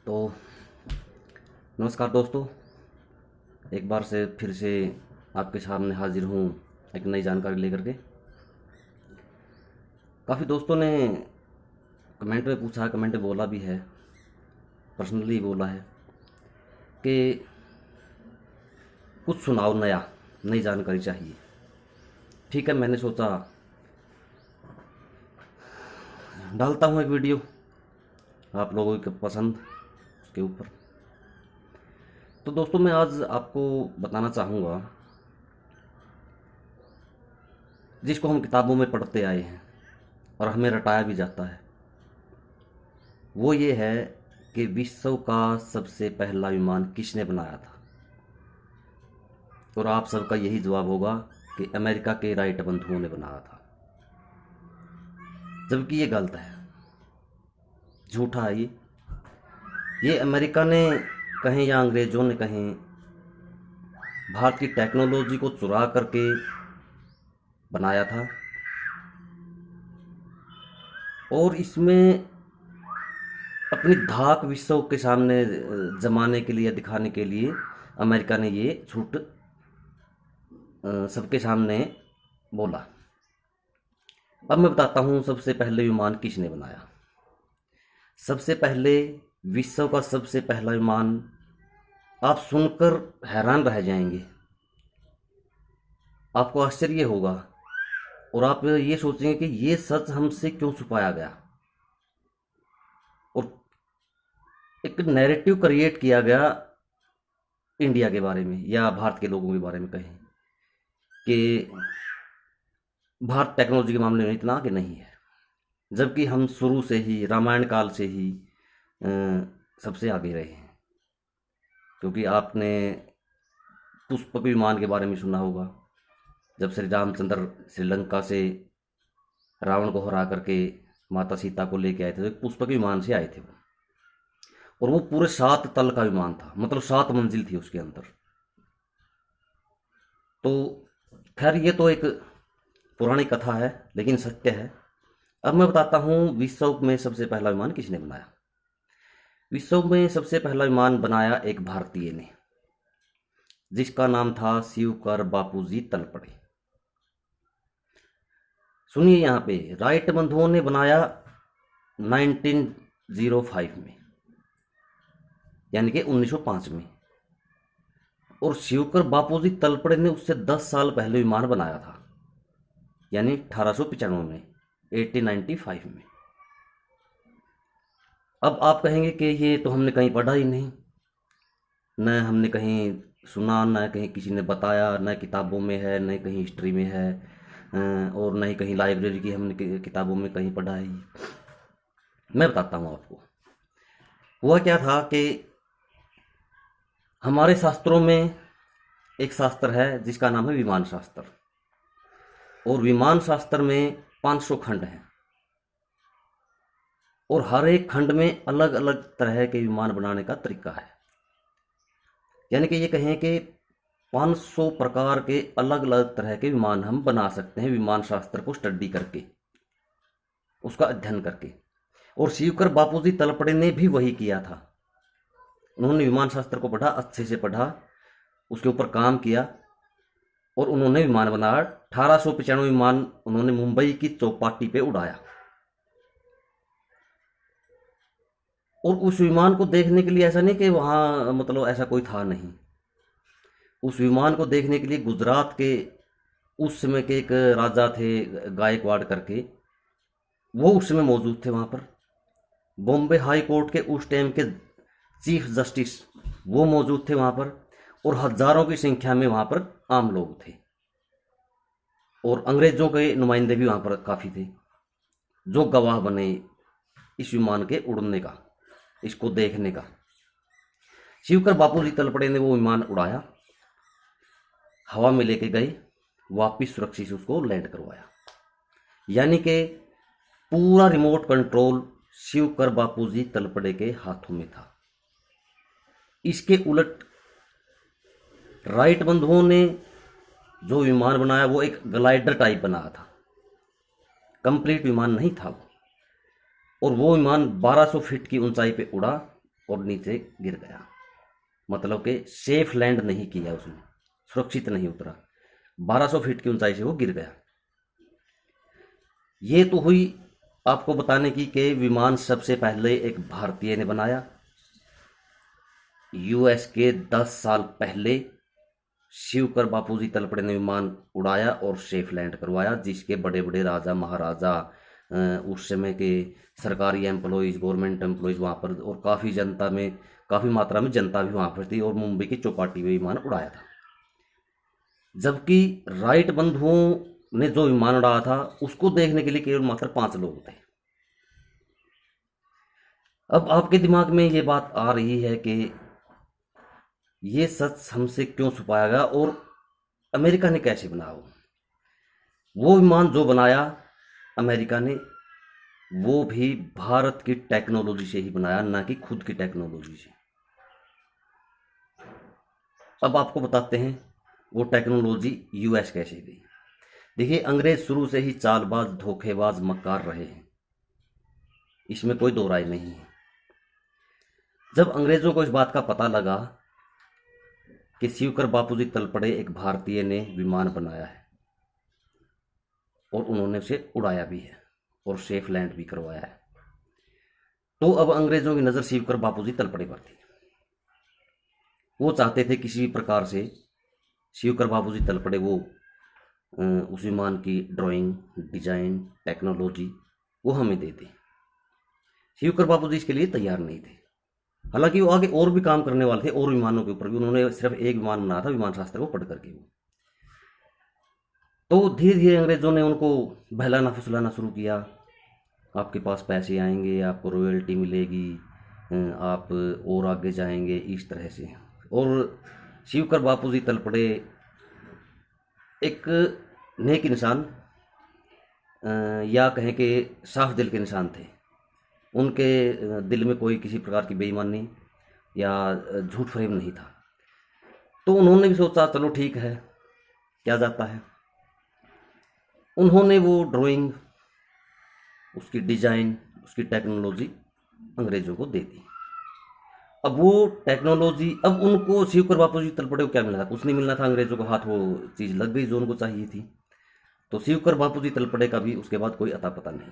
तो नमस्कार दोस्तों, एक बार से फिर से आपके सामने हाजिर हूँ एक नई जानकारी लेकर के। काफ़ी दोस्तों ने कमेंट में पूछा, कमेंट में बोला भी है, पर्सनली बोला है कि कुछ सुनाओ, नई जानकारी चाहिए। ठीक है, मैंने सोचा डालता हूँ एक वीडियो आप लोगों की पसंद उसके ऊपर। तो दोस्तों, मैं आज आपको बताना चाहूँगा जिसको हम किताबों में पढ़ते आए हैं और हमें रटाया भी जाता है, वो ये है कि विश्व का सबसे पहला विमान किसने बनाया था। और आप सबका यही जवाब होगा कि अमेरिका के राइट बंधुओं ने बनाया था, जबकि ये गलत है, झूठा है। ये अमेरिका ने कहें या अंग्रेज़ों ने कहें, भारत की टेक्नोलॉजी को चुरा करके बनाया था। और इसमें अपनी धाक विश्व के सामने जमाने के लिए, दिखाने के लिए अमेरिका ने ये झूठ सबके सामने बोला। अब मैं बताता हूँ सबसे पहले विमान किसने बनाया। सबसे पहले विश्व का सबसे पहला विमान, आप सुनकर हैरान रह जाएंगे, आपको आश्चर्य होगा और आप ये सोचेंगे कि ये सच हमसे क्यों छुपाया गया। और एक नैरेटिव क्रिएट किया गया इंडिया के बारे में या भारत के लोगों के बारे में, कहें कि भारत टेक्नोलॉजी के मामले में इतना आगे नहीं है, जबकि हम शुरू से ही, रामायण काल से ही सबसे आगे रहे हैं। क्योंकि आपने पुष्पक विमान के बारे में सुना होगा, जब श्री रामचंद्र श्रीलंका से रावण को हरा करके माता सीता को लेके आए थे, तो एक पुष्पक विमान से आए थे वो, और वो पूरे 7 तल का विमान था, मतलब 7 मंजिल थी उसके अंदर। तो खैर, ये तो एक पुरानी कथा है, लेकिन सत्य है। अब मैं बताता हूँ विश्व में सबसे पहला विमान किसने बनाया। विश्व में सबसे पहला विमान बनाया एक भारतीय ने, जिसका नाम था शिवकर बापूजी तलपड़े। सुनिए, यहाँ पे राइट बंधुओं ने बनाया 1905 में, यानी कि 1905 में, और शिवकर बापूजी तलपड़े ने उससे 10 साल पहले विमान बनाया था, यानी 1895 में, 1895 में। अब आप कहेंगे कि ये तो हमने कहीं पढ़ा ही नहीं, न हमने कहीं सुना, न कहीं किसी ने बताया, न किताबों में है, न कहीं हिस्ट्री में है, और न ही कहीं लाइब्रेरी की हमने किताबों में कहीं पढ़ा है। मैं बताता हूँ आपको। हुआ क्या था कि हमारे शास्त्रों में एक शास्त्र है जिसका नाम है विमान शास्त्र, और विमान शास्त्र में 500 खंड हैं, और हर एक खंड में अलग अलग तरह के विमान बनाने का तरीका है। यानी कि ये कहें कि 500 प्रकार के अलग अलग तरह के विमान हम बना सकते हैं, विमान शास्त्र को स्टडी करके, उसका अध्ययन करके। और शिवकर बापूजी तलपड़े ने भी वही किया था। उन्होंने विमान शास्त्र को पढ़ा, अच्छे से पढ़ा, उसके ऊपर काम किया, और उन्होंने विमान बनाया। 1895 विमान उन्होंने मुंबई की चौपाटी पे उड़ाया। और उस विमान को देखने के लिए ऐसा नहीं कि वहाँ मतलब ऐसा कोई था, नहीं। उस विमान को देखने के लिए गुजरात के उस समय के एक राजा थे, गायकवाड़ करके, वो उस समय मौजूद थे वहाँ पर। बॉम्बे हाई कोर्ट के उस टाइम के चीफ जस्टिस वो मौजूद थे वहाँ पर, और हजारों की संख्या में वहाँ पर आम लोग थे, और अंग्रेजों के नुमाइंदे भी वहाँ पर काफ़ी थे, जो गवाह बने इस विमान के उड़ने का, इसको देखने का। शिवकर बापूजी तलपड़े ने वो विमान उड़ाया, हवा में लेके गए, वापिस सुरक्षित से उसको लैंड करवाया। यानी कि पूरा रिमोट कंट्रोल शिवकर बापूजी तलपड़े के हाथों में था। इसके उलट राइट बंधुओं ने जो विमान बनाया वो एक ग्लाइडर टाइप बनाया था, कंप्लीट विमान नहीं था वो। और वो विमान 1200 फीट की ऊंचाई पे उड़ा और नीचे गिर गया। मतलब कि सेफ लैंड नहीं किया उसने, सुरक्षित नहीं उतरा, 1200 फीट की ऊंचाई से वो गिर गया। ये तो हुई आपको बताने की कि विमान सबसे पहले एक भारतीय ने बनाया। यूएस के 10 साल पहले शिवकर बापूजी तलपड़े ने विमान उड़ाया और सेफ लैंड करवाया, जिसके बड़े बड़े राजा महाराजा, उस समय के सरकारी एम्प्लॉयज़, गवर्नमेंट एम्प्लॉयज़ वहाँ पर, और काफ़ी जनता में, काफ़ी मात्रा में जनता भी वहाँ पर थी, और मुंबई की चौपाटी में विमान उड़ाया था। जबकि राइट बंधुओं ने जो विमान उड़ाया था उसको देखने के लिए केवल मात्र 5 लोग थे। अब आपके दिमाग में ये बात आ रही है कि ये सच हमसे क्यों छुपाया गया और अमेरिका ने कैसे बनाया? वो विमान जो बनाया अमेरिका ने, वो भी भारत की टेक्नोलॉजी से ही बनाया, ना कि खुद की टेक्नोलॉजी से। अब आपको बताते हैं वो टेक्नोलॉजी यूएस कैसे गई। देखिए, अंग्रेज शुरू से ही चालबाज, धोखेबाज, मक्कार रहे हैं, इसमें कोई दो राय नहीं है। जब अंग्रेजों को इस बात का पता लगा कि शिवकर बापूजी तलपड़े एक भारतीय ने विमान बनाया है और उन्होंने उसे उड़ाया भी है और सेफ लैंड भी करवाया है, तो अब अंग्रेजों की नज़र शिवकर बापूजी तलपड़े पर थी। वो चाहते थे किसी भी प्रकार से शिवकर बापूजी तलपड़े वो उस विमान की ड्राइंग, डिजाइन, टेक्नोलॉजी वो हमें दे दें। शिवकर बापूजी इसके लिए तैयार नहीं थे। हालांकि वो आगे और भी काम करने वाले थे, और विमानों के ऊपर भी। उन्होंने सिर्फ एक विमान बनाया था, विमान शास्त्र को पढ़ करके वो। तो धीरे धीरे अंग्रेजों ने उनको बहलाना फुसलाना शुरू किया। आपके पास पैसे आएंगे, आपको रॉयल्टी मिलेगी, आप और आगे जाएंगे, इस तरह से। और शिवकर बापूजी तलपड़े एक नेक इंसान, या कहें कि साफ दिल के इंसान थे। उनके दिल में कोई किसी प्रकार की बेईमानी या झूठ फरेब नहीं था। तो उन्होंने भी सोचा चलो ठीक है, क्या जाता है। उन्होंने वो ड्राइंग, उसकी डिजाइन, उसकी टेक्नोलॉजी अंग्रेजों को दे दी। अब वो टेक्नोलॉजी, अब उनको शिवकर बापूजी तलपड़े को क्या मिलना था? कुछ नहीं मिलना था। अंग्रेजों को हाथ वो चीज़ लग गई जो उनको चाहिए थी। तो शिवकर बापूजी तलपड़े का भी उसके बाद कोई अता पता नहीं।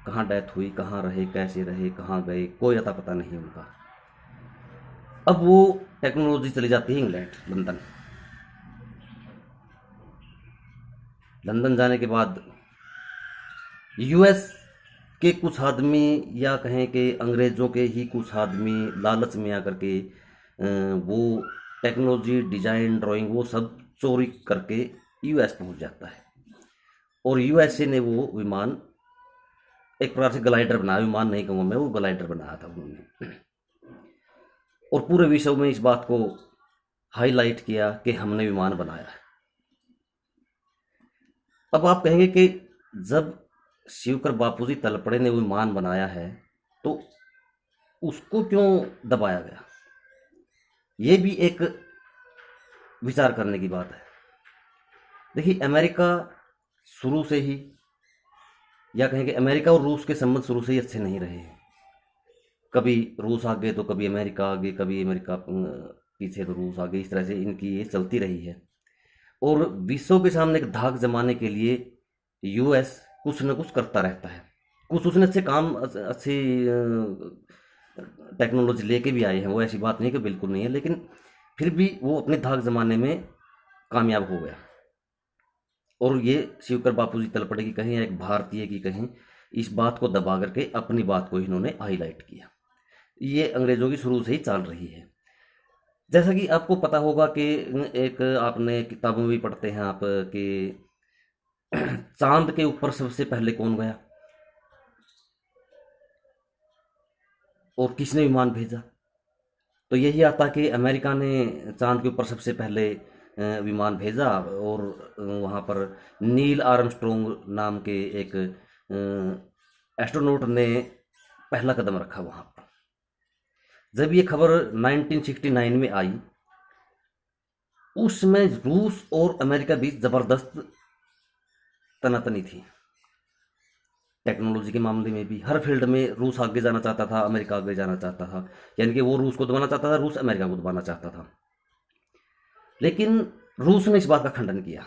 कहाँ डेथ हुई, कहाँ रहे, कैसे रहे, कहाँ गए, कोई अता पता नहीं उनका। अब वो टेक्नोलॉजी चली जाती है इंग्लैंड, लंदन। लंदन जाने के बाद यूएस के कुछ आदमी, या कहें कि अंग्रेज़ों के ही कुछ आदमी लालच में आकर के वो टेक्नोलॉजी, डिज़ाइन, ड्राइंग वो सब चोरी करके यूएस पहुंच जाता है। और यूएसए ने वो विमान एक प्रकार से ग्लाइडर बनाया, विमान नहीं कहूँगा मैं, वो ग्लाइडर बनाया था उन्होंने। और पूरे विश्व में इस बात को हाईलाइट किया कि हमने विमान बनाया है। अब आप कहेंगे कि जब शिवकर बापूजी तलपड़े ने विमान बनाया है तो उसको क्यों दबाया गया? ये भी एक विचार करने की बात है। देखिए, अमेरिका शुरू से ही, या कहें कि अमेरिका और रूस के संबंध शुरू से ही अच्छे नहीं रहे हैं। कभी रूस आगे तो कभी अमेरिका आगे, कभी अमेरिका पीछे तो रूस आगे, इस तरह से इनकी ये चलती रही है। और विश्व के सामने एक धाक जमाने के लिए यूएस कुछ न कुछ करता रहता है। कुछ उसने अच्छे काम, अच्छी टेक्नोलॉजी लेके भी आए हैं, वो ऐसी बात नहीं कि बिल्कुल नहीं है, लेकिन फिर भी वो अपने धाक जमाने में कामयाब हो गया। और ये शिवकर बापूजी तलपड़े की कहें या एक भारतीय की कहें, इस बात को दबा करके अपनी बात को इन्होंने हाईलाइट किया। ये अंग्रेजों की शुरू से ही चाल रही है। जैसा कि आपको पता होगा कि एक आपने किताबों में भी पढ़ते हैं आप कि चांद के ऊपर सबसे पहले कौन गया और किसने विमान भेजा? तो यही आता कि अमेरिका ने चांद के ऊपर सबसे पहले विमान भेजा, और वहाँ पर नील आर्मस्ट्रॉन्ग नाम के एक एस्ट्रोनॉट ने पहला कदम रखा वहाँ पर। जब ये खबर 1969 में आई, उसमें रूस और अमेरिका बीच जबरदस्त तनातनी थी। टेक्नोलॉजी के मामले में भी, हर फील्ड में रूस आगे जाना चाहता था, अमेरिका आगे जाना चाहता था। यानी कि वो रूस को दबाना चाहता था, रूस अमेरिका को दबाना चाहता था। लेकिन रूस ने इस बात का खंडन किया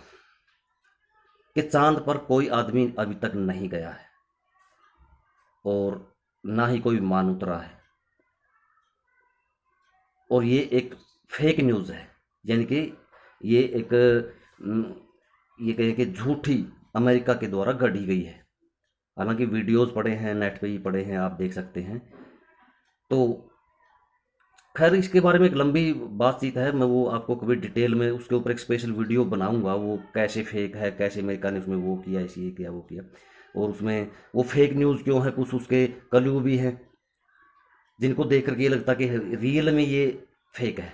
कि चांद पर कोई आदमी अभी तक नहीं गया है और ना ही कोई विमान उतरा है, और ये एक फेक न्यूज़ है। यानी कि ये एक ये कहे कि झूठी अमेरिका के द्वारा गढ़ी गई है। हालांकि वीडियोस पड़े हैं, नेट पे ही पड़े हैं, आप देख सकते हैं। तो खैर इसके बारे में एक लंबी बातचीत है, मैं वो आपको कभी डिटेल में उसके ऊपर एक स्पेशल वीडियो बनाऊंगा, वो कैसे फेक है, कैसे अमेरिका ने उसमें वो किया, ऐसे ये किया वो किया, और उसमें वो फेक न्यूज़ क्यों है, कुछ उसके कलयु भी हैं जिनको देख करके ये लगता कि रियल में ये फेक है।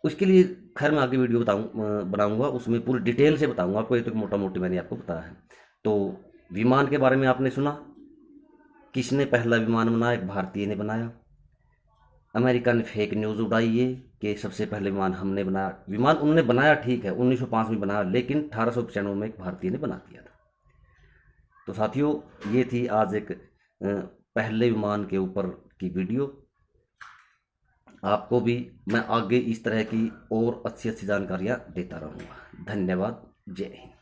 उसके लिए खैर मैं आगे वीडियो बनाऊंगा, उसमें पूरी डिटेल से बताऊंगा आपको। ये तो मोटा मोटी मैंने आपको बताया है। तो विमान के बारे में आपने सुना, किसने पहला विमान बनाया? एक भारतीय ने बनाया। अमेरिका ने फेक न्यूज़ उड़ाई ये कि सबसे पहले विमान हमने बनाया। विमान उन्होंने बनाया ठीक है, 1905 में बनाया, लेकिन 1895 में एक भारतीय ने बना दिया था। तो साथियों, ये थी आज एक पहले विमान के ऊपर की वीडियो। आपको भी मैं आगे इस तरह की और अच्छी अच्छी जानकारियाँ देता रहूँगा। धन्यवाद। जय हिंद।